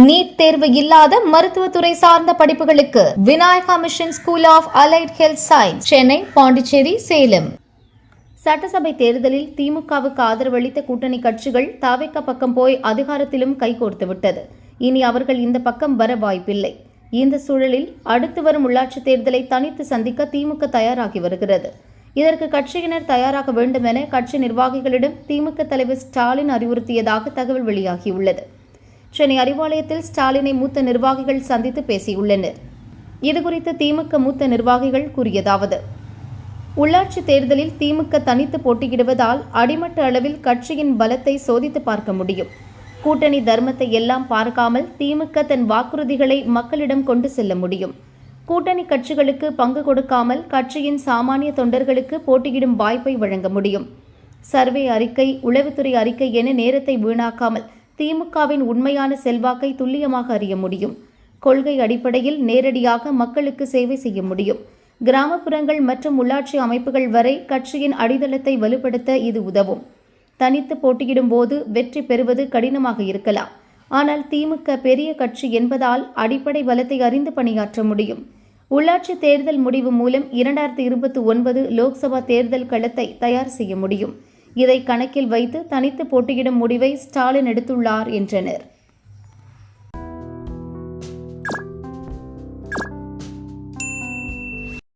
NEET தேர்வு இல்லாத மருத்துவத்துறை சார்ந்த படிப்புகளுக்கு Vinayaka Mission School of Allied Health Science, Chennai, Pondicherry, Salem. சட்டசபை தேர்தலில் திமுகவுக்கு ஆதரவளித்த கூட்டணி கட்சிகள் தவிக பக்கம் போய் அதிகாரத்திலும் கைகோர்த்து விட்டது. இனி அவர்கள் இந்த பக்கம் வர வாய்ப்பில்லை. இந்த சூழலில் அடுத்து வரும் உள்ளாட்சி தேர்தலை தனித்து சந்திக்க திமுக தயாராகி வருகிறது. இதற்கு கட்சியினர் தயாராக வேண்டும் என கட்சி நிர்வாகிகளிடம் திமுக தலைவர் ஸ்டாலின் அறிவுறுத்தியதாக தகவல் வெளியாகியுள்ளது. சென்னை அறிவாலயத்தில் ஸ்டாலினை மூத்த நிர்வாகிகள் சந்தித்து பேசியுள்ளனர். இதுகுறித்து திமுக மூத்த நிர்வாகிகள் கூறியதாவது: உள்ளாட்சி தேர்தலில் திமுக தனித்து போட்டியிடுவதால் அடிமட்ட அளவில் கட்சியின் பலத்தை சோதித்து பார்க்க முடியும். கூட்டணி தர்மத்தை எல்லாம் பார்க்காமல் திமுக தன் வாக்குறுதிகளை மக்களிடம் கொண்டு செல்ல முடியும். கூட்டணி கட்சிகளுக்கு பங்கு கொடுக்காமல் கட்சியின் சாமானிய தொண்டர்களுக்கு போட்டியிடும் வாய்ப்பை வழங்க முடியும். சர்வே அறிக்கை, உளவுத்துறை அறிக்கை என நேரத்தை வீணாக்காமல் திமுகவின் உண்மையான செல்வாக்கை துல்லியமாக அறிய முடியும். கொள்கை அடிப்படையில் நேரடியாக மக்களுக்கு சேவை செய்ய முடியும். கிராமப்புறங்கள் மற்றும் உள்ளாட்சி அமைப்புகள் வரை கட்சியின் அடித்தளத்தை வலுப்படுத்த இது உதவும். தனித்து போட்டியிடும் போது வெற்றி பெறுவது கடினமாக இருக்கலாம். ஆனால் திமுக பெரிய கட்சி என்பதால் அடிப்படை பலத்தை அறிந்து பணியாற்ற முடியும். உள்ளாட்சி தேர்தல் முடிவு மூலம் 2029 லோக்சபா தேர்தல் களத்தை தயார் செய்ய முடியும். இதை கணக்கில் வைத்து தனித்து போட்டியிடும் முடிவை ஸ்டாலின் எடுத்துள்ளார் என்றனர்.